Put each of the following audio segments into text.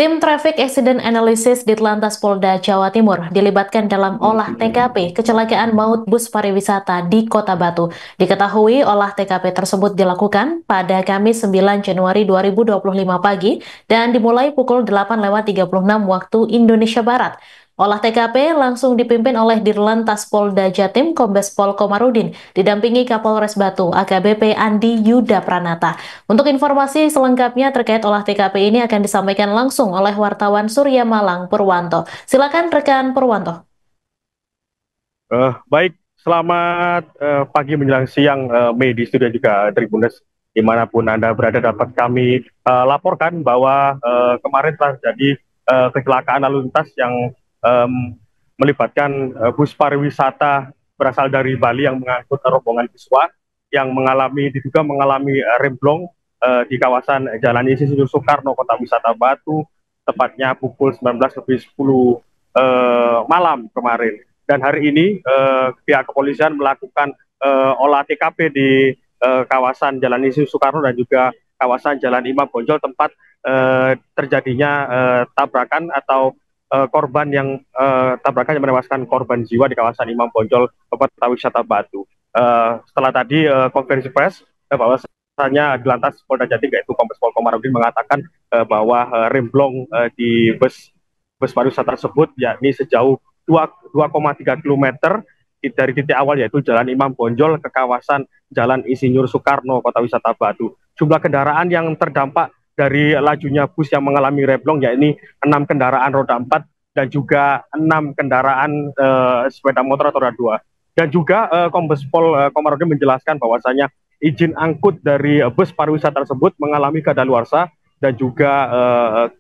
Tim Traffic Accident Analysis Ditlantas Polda Jawa Timur dilibatkan dalam olah TKP kecelakaan maut bus pariwisata di Kota Batu. Diketahui olah TKP tersebut dilakukan pada Kamis 9 Januari 2025 pagi dan dimulai pukul 8.36 waktu Indonesia Barat. Olah TKP langsung dipimpin oleh Dirlantas Polda Jatim Kombes Pol Komarudin, didampingi Kapolres Batu AKBP Andi Yuda Pranata. Untuk informasi selengkapnya terkait olah TKP ini akan disampaikan langsung oleh wartawan Surya Malang Purwanto. Silakan rekan Purwanto. Baik, selamat pagi menjelang siang Mei di studio juga Tribuners dimanapun Anda berada dapat kami laporkan bahwa kemarin telah terjadi kecelakaan lalu lintas yang melibatkan bus pariwisata berasal dari Bali yang mengangkut rombongan siswa yang diduga mengalami remblong di kawasan Jalan Insinyur Soekarno, Kota Wisata Batu, tepatnya pukul 19.10 malam kemarin. Dan hari ini pihak kepolisian melakukan olah TKP di kawasan Jalan Insinyur Soekarno dan juga kawasan Jalan Imam Bonjol tempat terjadinya tabrakan atau korban yang tabrakan yang menewaskan korban jiwa di kawasan Imam Bonjol, Kota Wisata Batu. Setelah tadi konferensi pers bahwasanya di lantas Polda Jatim yaitu Kombes Pol Komarudin mengatakan bahwa remblong di bus pariwisata tersebut yakni sejauh 2,3 km dari titik awal yaitu Jalan Imam Bonjol ke kawasan Jalan Insinyur Soekarno, Kota Wisata Batu. Jumlah kendaraan yang terdampak dari lajunya bus yang mengalami remblong yakni 6 kendaraan roda 4 dan juga 6 kendaraan sepeda motor atau roda 2. Dan juga Kombes Pol Komarudin menjelaskan bahwasanya izin angkut dari bus pariwisata tersebut mengalami kadaluarsa dan juga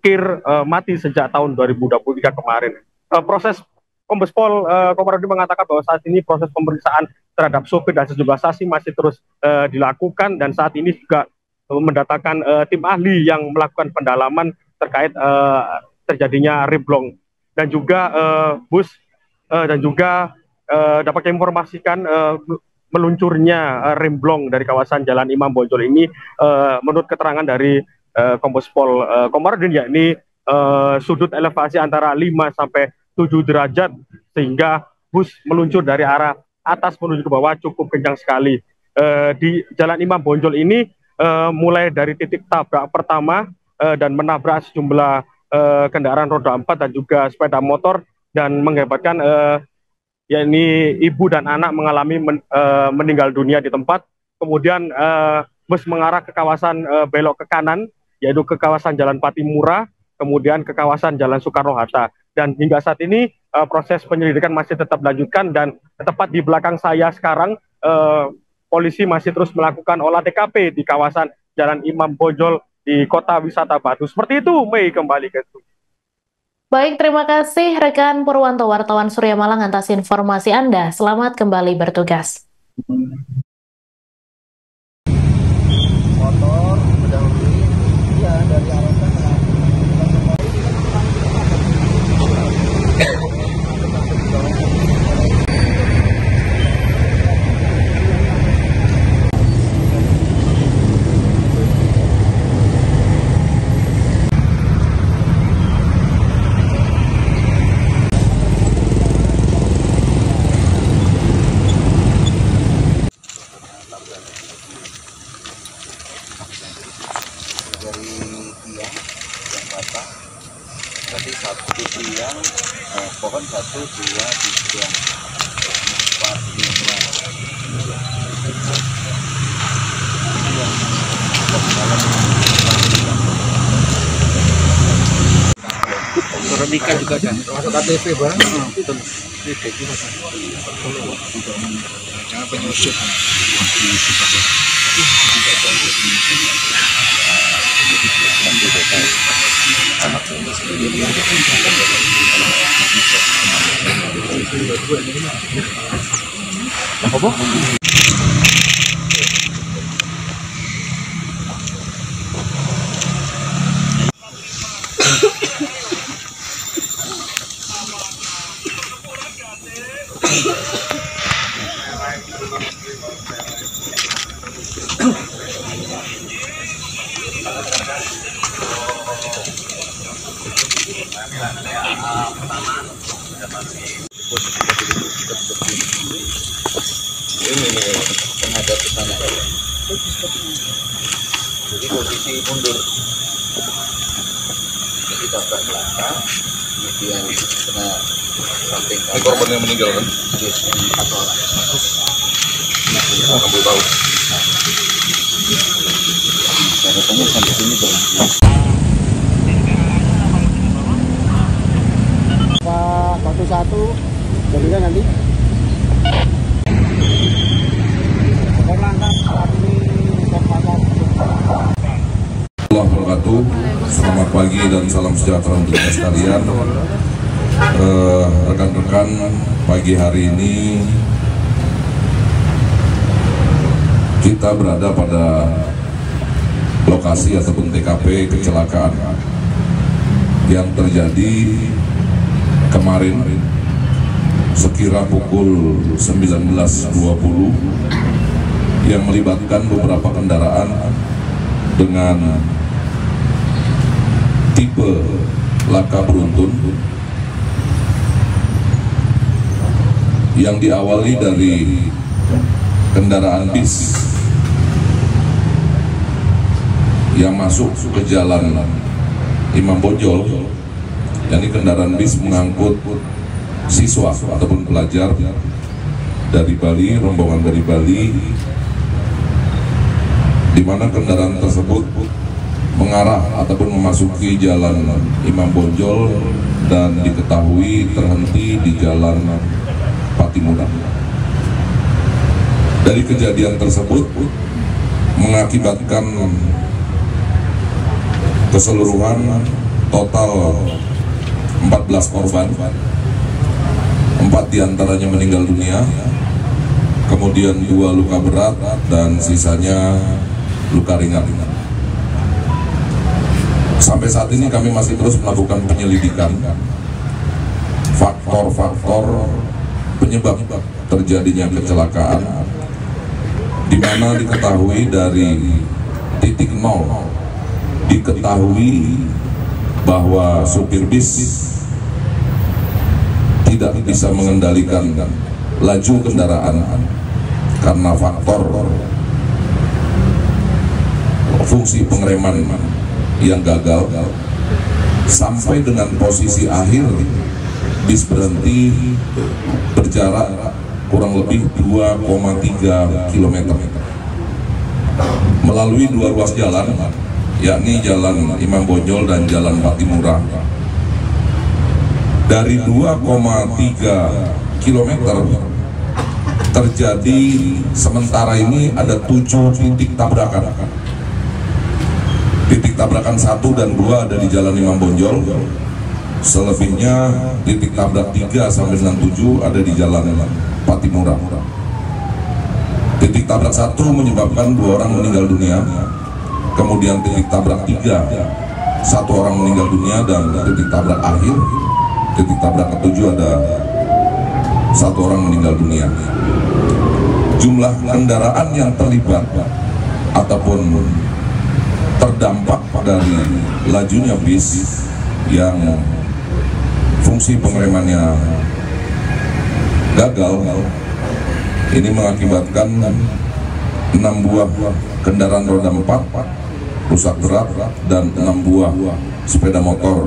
kir mati sejak tahun 2023 kemarin. Proses Kombes Pol Komarudin mengatakan bahwa saat ini proses pemeriksaan terhadap sopir dan sejumlah saksi masih terus dilakukan dan saat ini juga mendatangkan tim ahli yang melakukan pendalaman terkait terjadinya remblong dan juga bus dan juga dapat kami informasikan meluncurnya remblong dari kawasan Jalan Imam Bonjol ini menurut keterangan dari Kombes Pol Komarudin yakni sudut elevasi antara 5 sampai 7 derajat sehingga bus meluncur dari arah atas menuju ke bawah cukup kencang sekali. Di Jalan Imam Bonjol ini mulai dari titik tabrak pertama dan menabrak sejumlah kendaraan roda 4 dan juga sepeda motor dan mengakibatkan yakni ibu dan anak mengalami meninggal dunia di tempat. Kemudian bus mengarah ke kawasan belok ke kanan yaitu ke kawasan Jalan Patimura, kemudian ke kawasan Jalan Soekarno-Hatta. Dan hingga saat ini proses penyelidikan masih tetap dilanjutkan dan tepat di belakang saya sekarang polisi masih terus melakukan olah TKP di kawasan Jalan Imam Bonjol di Kota Wisata Batu. Seperti itu, Mei, kembali ke itu. Baik, terima kasih rekan Purwanto, wartawan Surya Malang atas informasi Anda. Selamat kembali bertugas. Motor mendahului ya dari arah sana. Dari tiang yang patah, berarti satu tiang pohon 1, 2, 3, 4, 5. Nikah juga kan, termasuk KTP bang. Itu jangan penyusup. Apa? Ini menghadap ke sana. Jadi posisi mundur. Jadi tabrak belakang, kemudian kena samping kanan. Ini korban yang meninggal kan? Yes, 4 orang. Kamu tahu? Katanya sampai sini berhenti. Pak 1 jadinya nanti Korlantas saat ini Allah wabarakatuh. Selamat pagi dan salam sejahtera untuk kita sekalian. Rekan-rekan, pagi hari ini kita berada pada lokasi ataupun TKP kecelakaan yang terjadi kemarin sekira pukul 19.20 yang melibatkan beberapa kendaraan dengan tipe laka beruntun yang diawali dari kendaraan bis yang masuk ke jalan Imam Bonjol. Jadi kendaraan bis mengangkut siswa ataupun pelajar dari Bali, rombongan dari Bali, di mana kendaraan tersebut mengarah ataupun memasuki jalan Imam Bonjol dan diketahui terhenti di jalan Patimura. Dari kejadian tersebut mengakibatkan keseluruhan total 14 korban, 4 diantaranya meninggal dunia, kemudian 2 luka berat dan sisanya luka ringan. Sampai saat ini kami masih terus melakukan penyelidikan faktor-faktor penyebab terjadinya kecelakaan, di mana diketahui dari titik nol diketahui bahwa supir bis tidak bisa mengendalikan laju kendaraan karena faktor fungsi pengereman yang gagal, sampai dengan posisi akhir bis berhenti berjarak kurang lebih 2,3 km melalui 2 ruas jalan, yakni jalan Imam Bonjol dan jalan Patimura. Dari 2,3 km terjadi sementara ini ada 7 titik tabrakan. Titik tabrakan 1 dan 2 ada di jalan Imam Bonjol. Selebihnya titik tabrak 3 sampai dengan 7 ada di jalan Patimura. Titik tabrak 1 menyebabkan 2 orang meninggal dunia. Kemudian titik tabrak 3, 1 orang meninggal dunia, dan titik tabrak akhir, titik tabrak ke-7 ada 1 orang meninggal dunia. Jumlah kendaraan yang terlibat ataupun terdampak dari lajunya bis yang fungsi pengeremannya gagal ini mengakibatkan 6 buah kendaraan roda 4 rusak berat dan 6 buah sepeda motor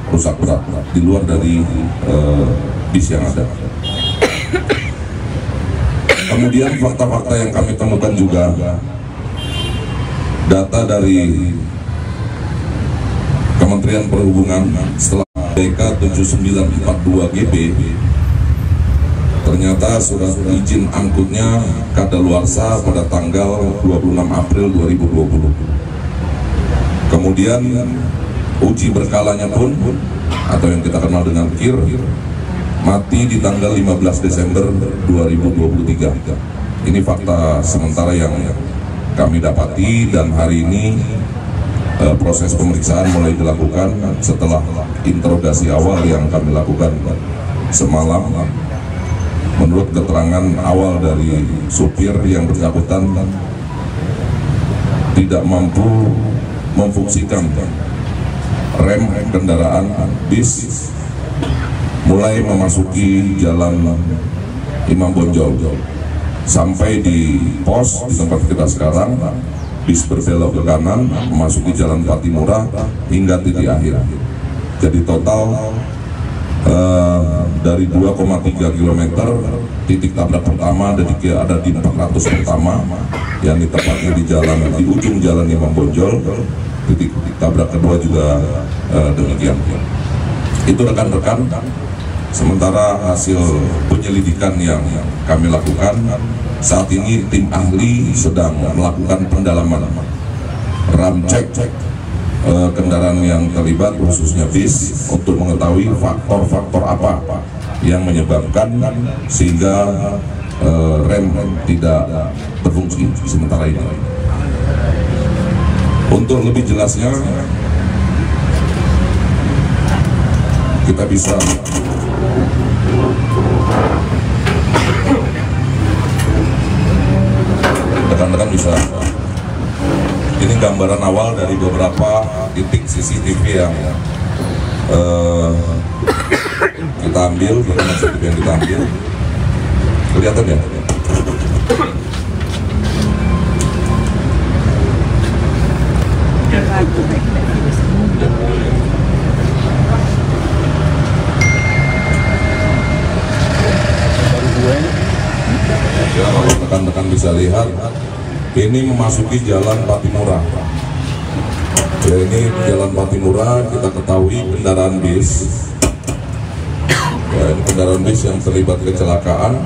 rusak berat di luar dari bis yang ada. Kemudian fakta-fakta yang kami temukan juga data dari Kementerian Perhubungan setelah DK 7942 GB, ternyata surat izin angkutnya kadaluarsa pada tanggal 26 April 2020. Kemudian uji berkalanya pun atau yang kita kenal dengan KIR mati di tanggal 15 Desember 2023. Ini fakta sementara yang kami dapati, dan hari ini proses pemeriksaan mulai dilakukan setelah interogasi awal yang kami lakukan semalam. Menurut keterangan awal dari supir yang bersangkutan tidak mampu memfungsikan rem kendaraan bis mulai memasuki jalan Imam Bonjol sampai di pos di tempat kita sekarang. Bis berbelok ke kanan memasuki jalan Patimura hingga titik akhir. Jadi total dari 2,3 km titik tabrak pertama ada di 400 pertama, yang tepatnya di ujung jalan Imam Bonjol. Titik tabrak kedua juga demikian. Itu rekan-rekan, sementara hasil penyelidikan yang kami lakukan saat ini, tim ahli sedang melakukan pendalaman, ramcek kendaraan yang terlibat khususnya bis untuk mengetahui faktor-faktor apa yang menyebabkan sehingga rem tidak berfungsi sementara ini. Untuk lebih jelasnya kita bisa rekan-rekan bisa, ini gambaran awal dari beberapa titik CCTV yang kita ambil, CCTV yang kita ambil, kelihatan ya? Ya, kalau rekan-rekan bisa lihat, ini memasuki jalan Patimura. Ya, ini jalan Patimura, kita ketahui kendaraan bis. Ya, ini kendaraan bis yang terlibat kecelakaan.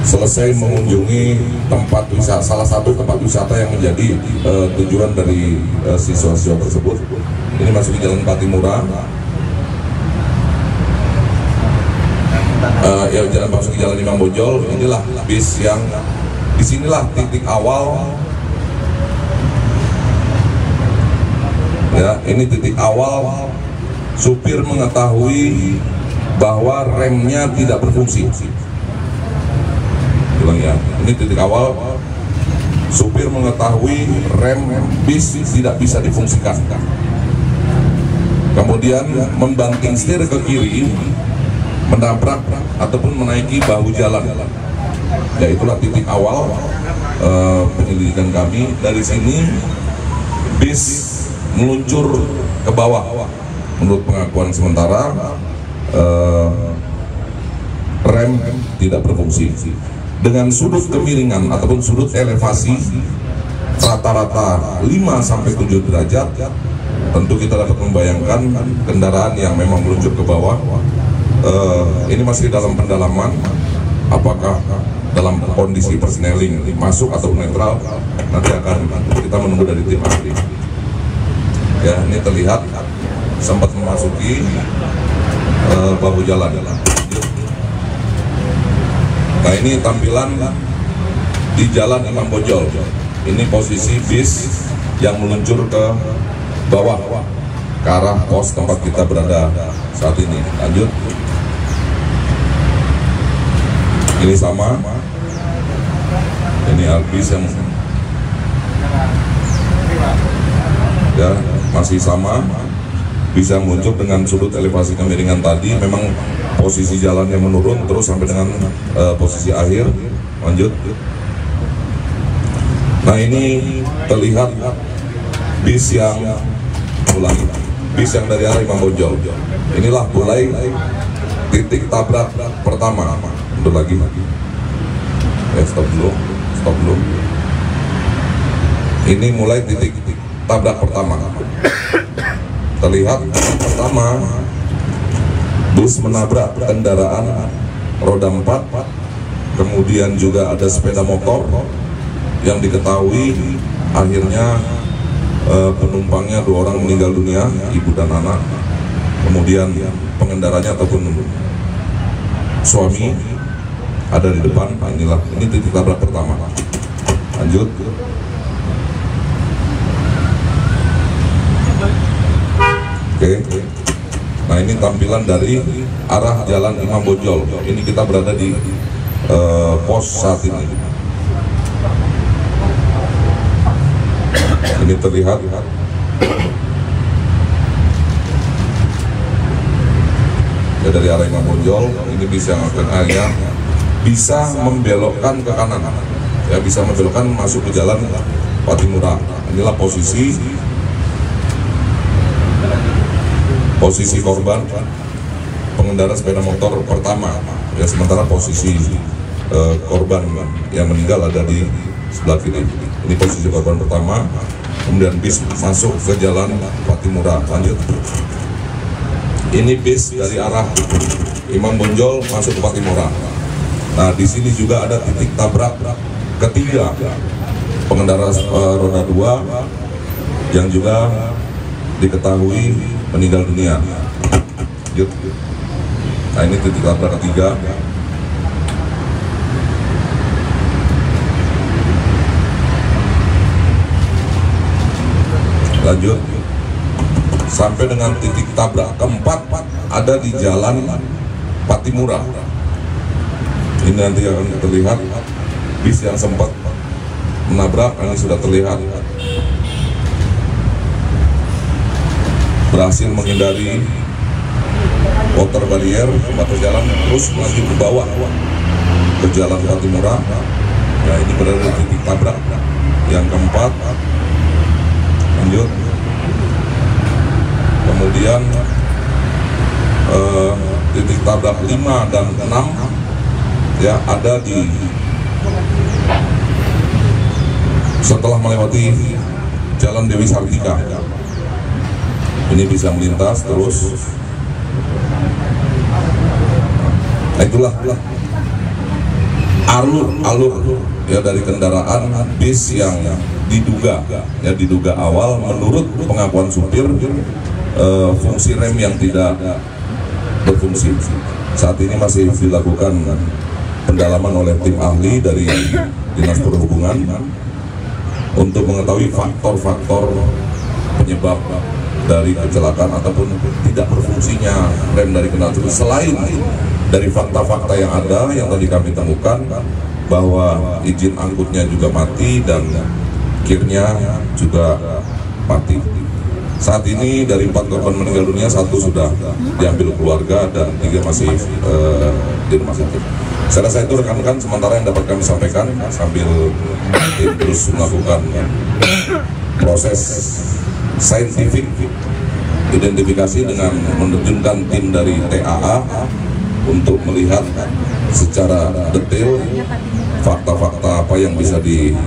Selesai mengunjungi tempat wisata, salah satu tempat wisata yang menjadi tujuan dari siswa-siswa tersebut. Ini masuk di jalan Patimura. Ya, jalan masuk jalan Imam Bonjol. Inilah bis yang disinilah titik awal. Ya, ini titik awal supir mengetahui bahwa remnya tidak berfungsi. Ulang ya, ini titik awal supir mengetahui rem bis tidak bisa difungsikan. Kemudian membanting setir ke kiri, menabrak ataupun menaiki bahu jalan. Ya, itulah titik awal penyelidikan kami. Dari sini bis meluncur ke bawah. Menurut pengakuan sementara rem tidak berfungsi. Dengan sudut kemiringan ataupun sudut elevasi rata-rata 5-7 derajat, tentu kita dapat membayangkan kendaraan yang memang meluncur ke bawah. Ini masih dalam pendalaman, apakah dalam kondisi persneling masuk atau netral, nanti akan kita menunggu dari tim ahli. Ya, ini terlihat sempat memasuki bahu jalan. Nah, ini tampilan di jalan Imam Bonjol. Ini posisi bis yang meluncur ke bawah ke arah pos tempat kita berada saat ini. Lanjut. Ini sama. Ini bis yang ya masih sama, bisa muncul dengan sudut elevasi kemiringan tadi. Memang posisi jalannya menurun terus sampai dengan posisi akhir. Lanjut. Nah, ini terlihat bis yang dari arah Imam Bonjol. Inilah mulai titik tabrak pertama. Mundur lagi. Stop dulu. Ini mulai titik tabrak pertama. Terlihat pertama bus menabrak kendaraan roda 4, kemudian juga ada sepeda motor yang diketahui akhirnya penumpangnya 2 orang meninggal dunia, ibu dan anak. Kemudian pengendaranya ataupun suami ada di depan. Ini titik tabrak pertama. Lanjut. Oke. Nah, ini tampilan dari arah jalan Imam Bonjol. Ini kita berada di pos saat ini. Ini terlihat ya dari arah Imam Bonjol. Ini bis yang akan bisa membelokkan ke kanan, ya bisa membelokkan masuk ke jalan Patimura. Inilah posisi korban pengendara sepeda motor pertama, ya sementara posisi korban yang meninggal ada di sebelah kiri. Ini posisi korban pertama, kemudian bis masuk ke jalan Patimura. Lanjut, ini bis dari arah Imam Bonjol masuk ke Patimura. Nah, di sini juga ada titik tabrak ketiga pengendara roda 2 yang juga diketahui meninggal dunia. Nah, ini titik tabrak ketiga. Lanjut sampai dengan titik tabrak keempat ada di jalan Patimura. Ini nanti akan terlihat bis yang sempat menabrak, ini sudah terlihat berhasil menghindari water barrier, batas jalan, terus melaju ke bawah ke jalan Patimura. Nah, ini berada di titik tabrak yang keempat. Lanjut, kemudian titik tabrak 5 dan 6 ya ada di setelah melewati jalan Dewi Sartika. Ini bisa melintas terus. Nah, itulah alur ya dari kendaraan bis yang diduga awal menurut pengakuan supir fungsi rem yang tidak berfungsi. Saat ini masih dilakukan pendalaman oleh tim ahli dari Dinas Perhubungan untuk mengetahui faktor-faktor penyebab dari kecelakaan ataupun tidak berfungsinya rem dari kendaraan tersebut. Selain dari fakta-fakta yang ada yang tadi kami temukan bahwa izin angkutnya juga mati dan kirnya juga mati. Saat ini dari 4 korban meninggal dunia, 1 sudah diambil keluarga dan 3 masih di rumah sakit. Saya rasa itu rekan-rekan sementara yang dapat kami sampaikan sambil tim terus melakukan proses saintifik identifikasi dengan menerjunkan tim dari TAA untuk melihat secara detail fakta-fakta apa yang bisa ditemukan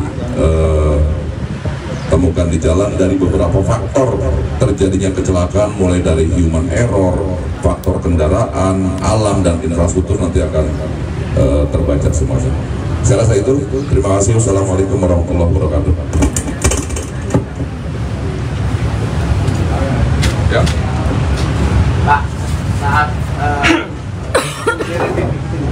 di jalan dari beberapa faktor terjadinya kecelakaan, mulai dari human error, faktor kendaraan, alam, dan infrastruktur nanti akan terbaca semuanya. Saya rasa itu. Terima kasih. Wassalamualaikum warahmatullahi wabarakatuh. Ya. Pak, saat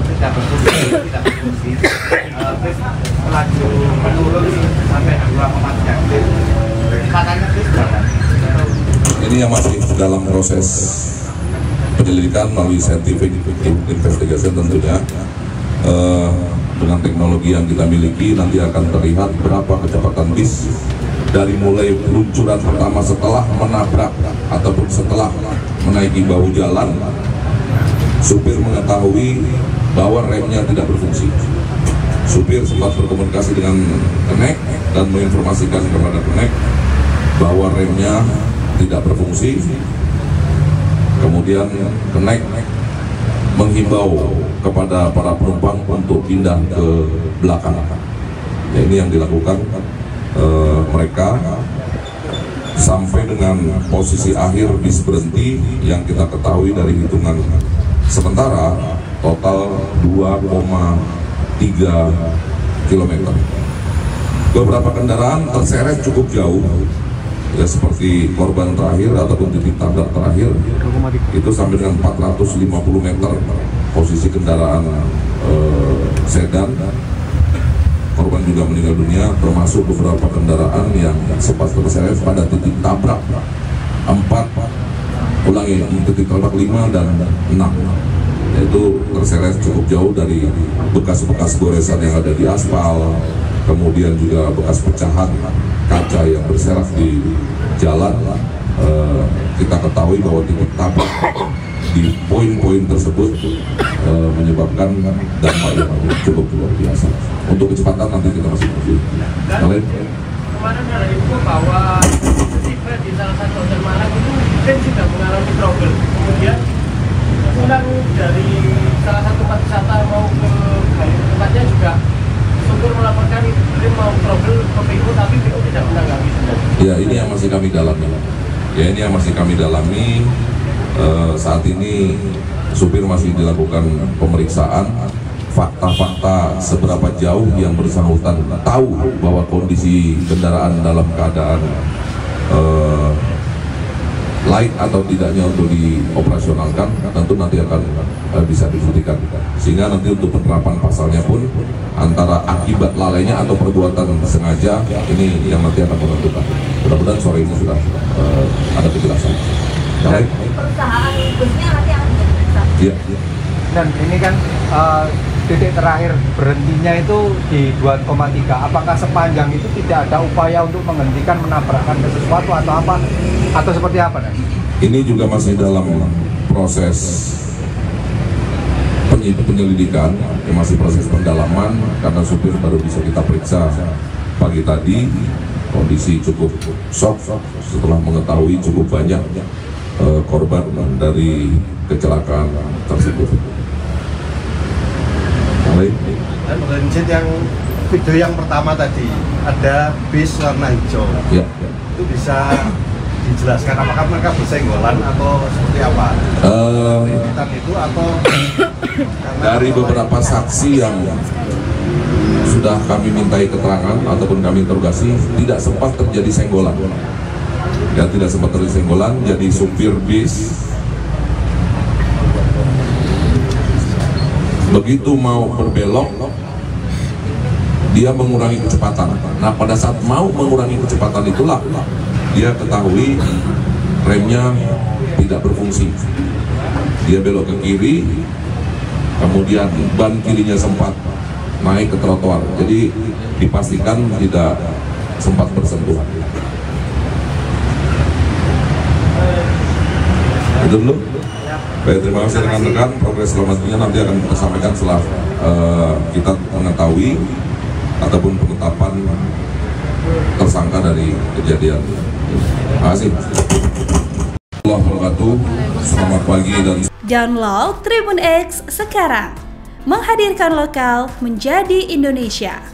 tidak berfungsi, terus melaju menurun sampai 2,3 katanya terus berapa? Ini yang masih dalam proses penyelidikan melalui scientific investigation tentunya. Dengan teknologi yang kita miliki nanti akan terlihat berapa kecepatan bis dari mulai peluncuran pertama setelah menabrak ataupun setelah menaiki bahu jalan. Supir mengetahui bahwa remnya tidak berfungsi. Supir sempat berkomunikasi dengan kenek dan menginformasikan kepada kenek bahwa remnya tidak berfungsi. Kemudian kenek menghimbau kepada para penumpang untuk pindah ke belakang. Ya, ini yang dilakukan mereka sampai dengan posisi akhir bis berhenti yang kita ketahui dari hitungan sementara total 2,3 km. Beberapa kendaraan terseret cukup jauh, ya seperti korban terakhir ataupun titik tabrak terakhir itu sampai dengan 450 meter posisi kendaraan sedan. Korban juga meninggal dunia, termasuk beberapa kendaraan yang sempat terseret pada titik tabrak 4, titik tabrak 5 dan 6, yaitu terseret cukup jauh dari bekas-bekas goresan yang ada di aspal, kemudian juga bekas pecahan kaca yang berserak di jalan. Kita ketahui bahwa titik tabrak di poin-poin tersebut menyebabkan dampak yang cukup luar biasa. Untuk kecepatan nanti kita masih review. Kemarin ada info bahwa tiba di salah satu hotel Malang itu mungkin sudah mengalami trouble. Kemudian pulang dari salah satu tempat wisata mau ke tempatnya juga supir melaporkan itu mau trouble ke PO, tapi PO tidak menanggapi. Ya, ini yang masih kami dalami. Saat ini supir masih dilakukan pemeriksaan. Fakta-fakta seberapa jauh yang bersangkutan tahu bahwa kondisi kendaraan dalam keadaan layak atau tidaknya untuk dioperasionalkan, tentu nanti akan bisa dibuktikan. Sehingga nanti untuk penerapan pasalnya pun antara akibat lalainya atau perbuatan sengaja ini yang nanti akan menentukan. Mudah-mudahan sore ini sudah ada kejelasan. Baik. Perusahaan busnya nanti akan diperiksa. Iya. Dan ini kan titik terakhir berhentinya itu di 2,3. Apakah sepanjang itu tidak ada upaya untuk menghentikan, menabrakkan ke sesuatu atau apa? Atau seperti apa? Ini juga masih dalam proses penyelidikan, masih proses pendalaman, karena supir baru bisa kita periksa pagi tadi. Kondisi cukup shock setelah mengetahui cukup banyak korban dari kecelakaan tersebut. Dan insiden yang video yang pertama tadi ada bis warna hijau, ya. Itu bisa dijelaskan apakah mereka bersenggolan atau seperti apa? Itu atau dari beberapa saksi yang sudah kami mintai keterangan ataupun kami interogasi, tidak sempat terjadi senggolan. Ya, tidak sempat terjadi senggolan. Jadi supir bis begitu mau berbelok, dia mengurangi kecepatan. Nah, pada saat mau mengurangi kecepatan itulah dia ketahui remnya tidak berfungsi. Dia belok ke kiri, kemudian ban kirinya sempat naik ke trotoar. Jadi dipastikan tidak sempat bersentuhan. Itu dulu. Baik, terima kasih rekan-rekan. Progres selanjutnya nanti akan kita sampaikan setelah kita mengetahui ataupun penetapan tersangka dari kejadian. Terima kasih. Assalamualaikum warahmatullahi wabarakatuh. Selamat pagi dan download Tribun X sekarang. Menghadirkan lokal menjadi Indonesia.